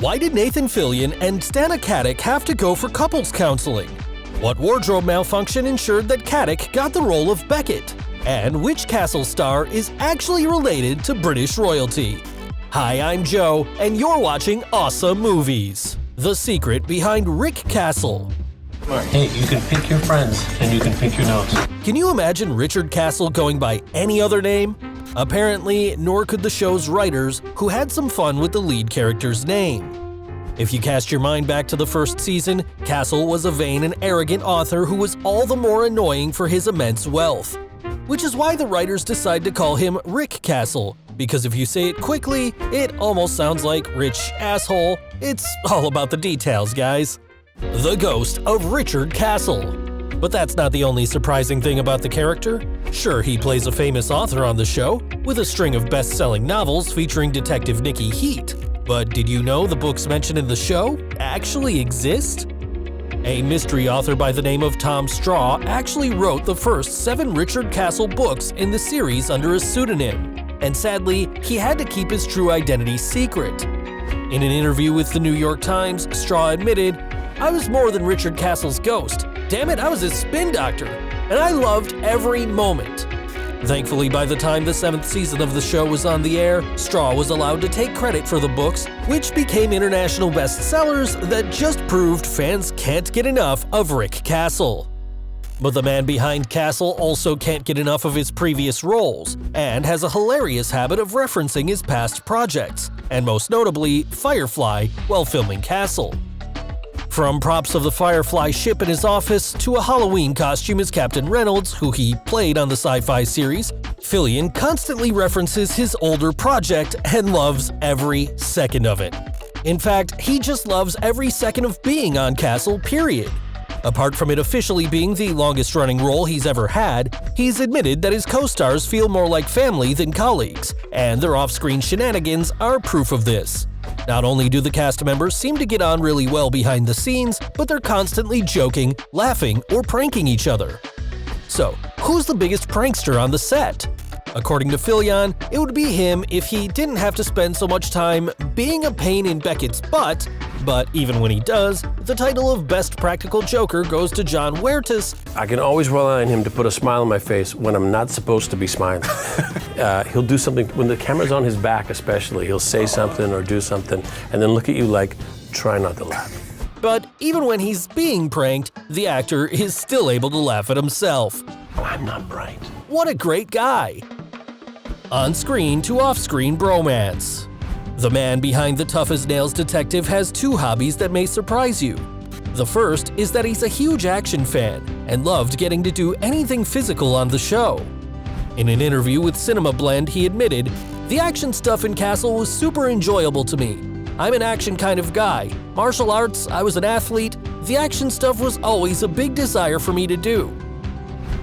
Why did Nathan Fillion and Stana Katic have to go for couples counseling? What wardrobe malfunction ensured that Katic got the role of Beckett? And which Castle star is actually related to British royalty? Hi, I'm Joe, and you're watching OSSA Movies. The secret behind Rick Castle. Hey, you can pick your friends, and you can pick your nose. Can you imagine Richard Castle going by any other name? Apparently, nor could the show's writers, who had some fun with the lead character's name. If you cast your mind back to the first season, Castle was a vain and arrogant author who was all the more annoying for his immense wealth. Which is why the writers decide to call him Rick Castle, because if you say it quickly, it almost sounds like rich asshole. It's all about the details, guys. The ghost of Richard Castle. But that's not the only surprising thing about the character. Sure, he plays a famous author on the show, with a string of best-selling novels featuring Detective Nikki Heat. But did you know the books mentioned in the show actually exist? A mystery author by the name of Tom Straw actually wrote the first 7 Richard Castle books in the series under a pseudonym, and sadly, he had to keep his true identity secret. In an interview with the New York Times, Straw admitted, "I was more than Richard Castle's ghost. Damn it, I was his spin doctor, and I loved every moment." Thankfully, by the time the 7th season of the show was on the air, Straw was allowed to take credit for the books, which became international bestsellers that just proved fans can't get enough of Rick Castle. But the man behind Castle also can't get enough of his previous roles, and has a hilarious habit of referencing his past projects, and most notably, Firefly, while filming Castle. From props of the Firefly ship in his office to a Halloween costume as Captain Reynolds, who he played on the sci-fi series, Fillion constantly references his older project and loves every second of it. In fact, he just loves every second of being on Castle, period. Apart from it officially being the longest-running role he's ever had, he's admitted that his co-stars feel more like family than colleagues, and their off-screen shenanigans are proof of this. Not only do the cast members seem to get on really well behind the scenes, but they're constantly joking, laughing, or pranking each other. So, who's the biggest prankster on the set? According to Fillion, it would be him if he didn't have to spend so much time being a pain in Beckett's butt, but even when he does, the title of Best Practical Joker goes to Jon Huertas. I can always rely on him to put a smile on my face when I'm not supposed to be smiling. He'll do something, when the camera's on his back especially, he'll say something or do something, and then look at you like, try not to laugh. But even when he's being pranked, the actor is still able to laugh at himself. I'm not bright. What a great guy! On-screen to off-screen bromance. The man behind the tough-as-nails detective has 2 hobbies that may surprise you. The first is that he's a huge action fan and loved getting to do anything physical on the show. In an interview with Cinema Blend, he admitted, "The action stuff in Castle was super enjoyable to me. I'm an action kind of guy. Martial arts, I was an athlete. The action stuff was always a big desire for me to do."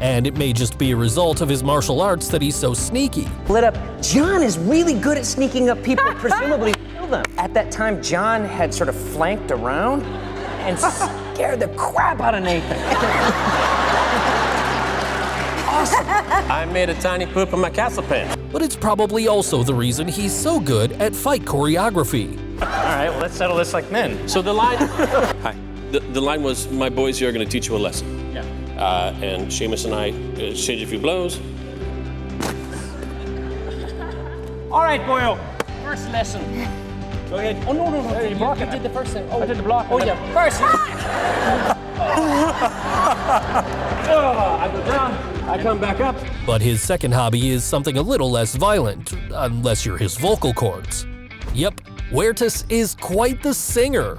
And it may just be a result of his martial arts that he's so sneaky. Lit up. Jon is really good at sneaking up people, presumably to kill them. At that time, Jon had sort of flanked around and scared the crap out of Nathan. Awesome. I made a tiny poop in my Castle pants. But it's probably also the reason he's so good at fight choreography. All right, well, let's settle this like men. So the line, hi, the line was, "My boys here are going to teach you a lesson." Yeah. And Seamus and I exchanged a few blows. All right, boyo. First lesson. Go ahead. Oh, no. You did the first thing. Oh, I did the block. Oh, yeah. First. I go down, I come back up. But his second hobby is something a little less violent, unless you're his vocal cords. Yep, Huertas is quite the singer.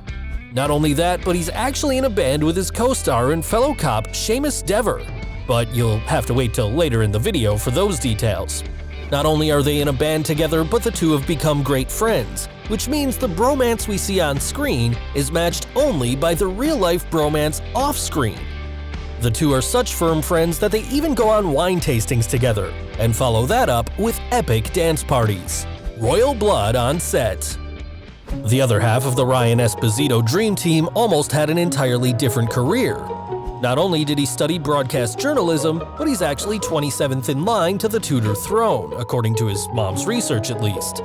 Not only that, but he's actually in a band with his co-star and fellow cop Seamus Dever. But you'll have to wait till later in the video for those details. Not only are they in a band together, but the two have become great friends, which means the bromance we see on screen is matched only by the real-life bromance off-screen. The two are such firm friends that they even go on wine tastings together, and follow that up with epic dance parties. Royal blood on set. The other half of the Ryan Esposito dream team almost had an entirely different career. Not only did he study broadcast journalism, but he's actually 27th in line to the Tudor throne, according to his mom's research at least.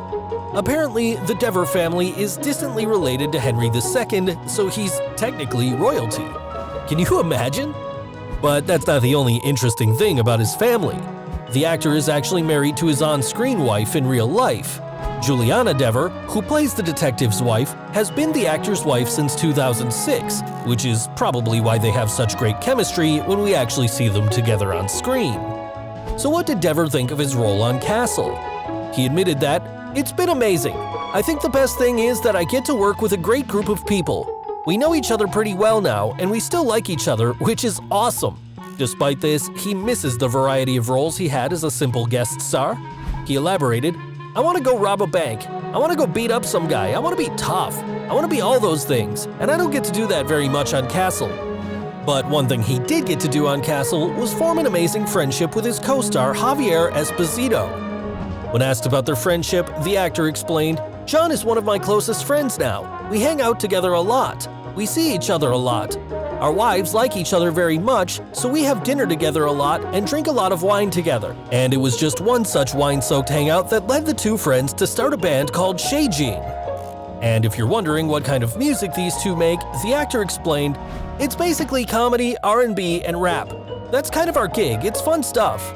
Apparently, the Dever family is distantly related to Henry II, so he's technically royalty. Can you imagine? But that's not the only interesting thing about his family. The actor is actually married to his on-screen wife in real life. Juliana Dever, who plays the detective's wife, has been the actor's wife since 2006, which is probably why they have such great chemistry when we actually see them together on screen. So what did Dever think of his role on Castle? He admitted that, "It's been amazing. I think the best thing is that I get to work with a great group of people. We know each other pretty well now, and we still like each other, which is awesome." Despite this, he misses the variety of roles he had as a simple guest star. He elaborated, "I want to go rob a bank. I want to go beat up some guy. I want to be tough. I want to be all those things, and I don't get to do that very much on Castle." But one thing he did get to do on Castle was form an amazing friendship with his co-star Javier Esposito. When asked about their friendship, the actor explained, "Jon is one of my closest friends now. We hang out together a lot. We see each other a lot. Our wives like each other very much, so we have dinner together a lot and drink a lot of wine together." And it was just one such wine-soaked hangout that led the two friends to start a band called Shejin. And if you're wondering what kind of music these two make, the actor explained, "It's basically comedy, R&B, and rap. That's kind of our gig, it's fun stuff."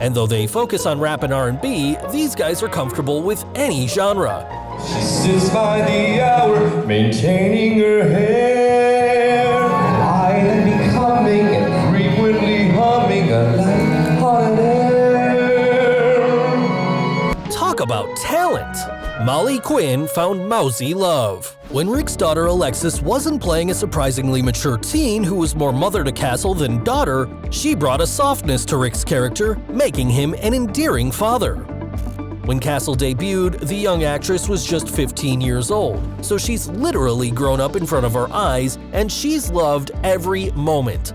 And though they focus on rap and R&B, these guys are comfortable with any genre. She sits by the hour, maintaining her hair, island becoming and frequently humming a light-hearted air. Talk about talent! Molly Quinn found mousy love. When Rick's daughter Alexis wasn't playing a surprisingly mature teen who was more mother to Castle than daughter, she brought a softness to Rick's character, making him an endearing father. When Castle debuted, the young actress was just 15 years old, so she's literally grown up in front of our eyes, and she's loved every moment.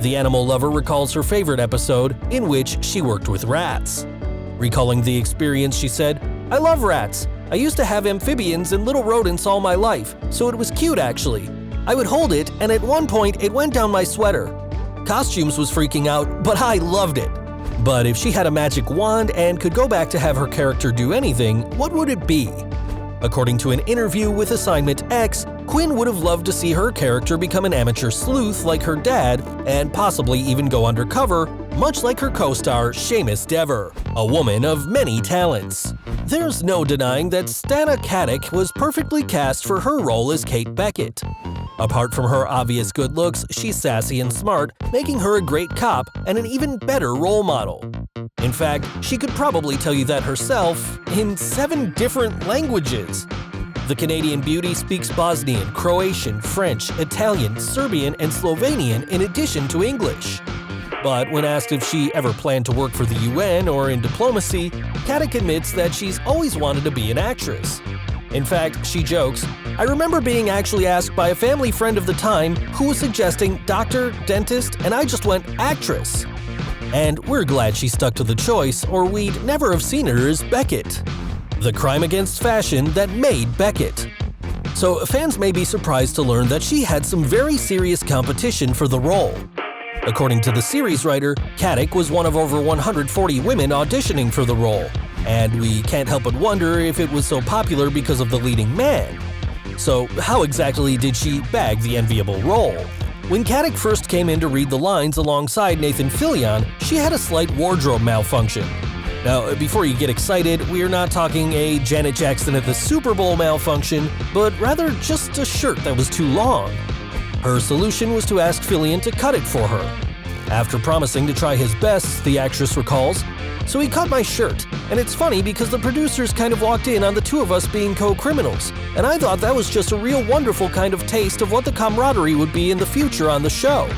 The animal lover recalls her favorite episode, in which she worked with rats. Recalling the experience, she said, "I love rats. I used to have amphibians and little rodents all my life, so it was cute actually. I would hold it, and at one point it went down my sweater. Costumes was freaking out, but I loved it." But if she had a magic wand and could go back to have her character do anything, what would it be? According to an interview with Assignment X, Quinn would have loved to see her character become an amateur sleuth like her dad, and possibly even go undercover, much like her co-star Seamus Dever, a woman of many talents. There's no denying that Stana Katic was perfectly cast for her role as Kate Beckett. Apart from her obvious good looks, she's sassy and smart, making her a great cop and an even better role model. In fact, she could probably tell you that herself in 7 different languages. The Canadian beauty speaks Bosnian, Croatian, French, Italian, Serbian, and Slovenian in addition to English. But when asked if she ever planned to work for the UN or in diplomacy, Katic admits that she's always wanted to be an actress. In fact, she jokes, "I remember being actually asked by a family friend of the time who was suggesting doctor, dentist, and I just went actress." And we're glad she stuck to the choice, or we'd never have seen her as Beckett. The crime against fashion that made Beckett. So fans may be surprised to learn that she had some very serious competition for the role. According to the series writer, Katic was one of over 140 women auditioning for the role, and we can't help but wonder if it was so popular because of the leading man. So how exactly did she bag the enviable role? When Katic first came in to read the lines alongside Nathan Fillion, she had a slight wardrobe malfunction. Now, before you get excited, we are not talking a Janet Jackson at the Super Bowl malfunction, but rather just a shirt that was too long. Her solution was to ask Fillion to cut it for her. After promising to try his best, the actress recalls, "So he cut my shirt, and it's funny because the producers kind of walked in on the two of us being co-criminals, and I thought that was just a real wonderful kind of taste of what the camaraderie would be in the future on the show."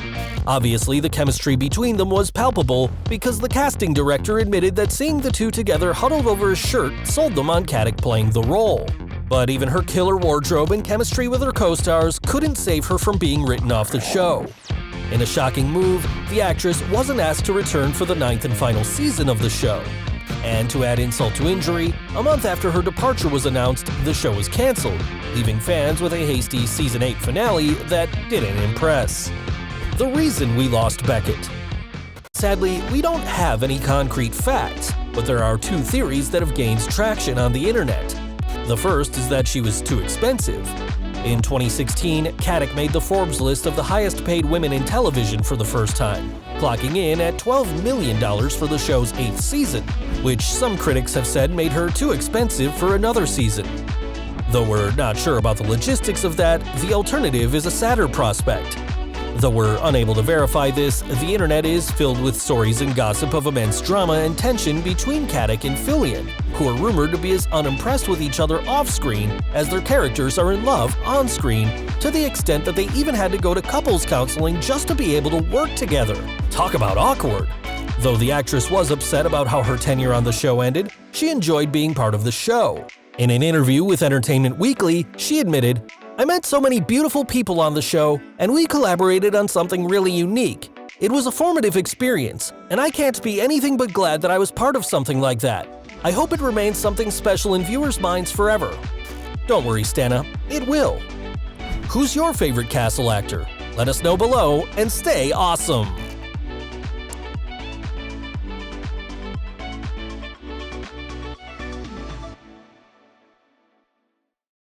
Obviously, the chemistry between them was palpable because the casting director admitted that seeing the two together huddled over his shirt sold them on Katic playing the role. But even her killer wardrobe and chemistry with her co-stars couldn't save her from being written off the show. In a shocking move, the actress wasn't asked to return for the 9th and final season of the show. And to add insult to injury, a month after her departure was announced, the show was canceled, leaving fans with a hasty Season 8 finale that didn't impress. The reason we lost Beckett. Sadly, we don't have any concrete facts, but there are 2 theories that have gained traction on the internet. The first is that she was too expensive. In 2016, Katic made the Forbes list of the highest-paid women in television for the first time, clocking in at $12 million for the show's 8th season, which some critics have said made her too expensive for another season. Though we're not sure about the logistics of that, the alternative is a sadder prospect. Though we're unable to verify this, the internet is filled with stories and gossip of immense drama and tension between Katic and Fillion, who are rumored to be as unimpressed with each other off-screen as their characters are in love on-screen, to the extent that they even had to go to couples counseling just to be able to work together. Talk about awkward! Though the actress was upset about how her tenure on the show ended, she enjoyed being part of the show. In an interview with Entertainment Weekly, she admitted, "I met so many beautiful people on the show, and we collaborated on something really unique. It was a formative experience, and I can't be anything but glad that I was part of something like that. I hope it remains something special in viewers' minds forever." Don't worry, Stana, it will. Who's your favorite Castle actor? Let us know below, and stay awesome!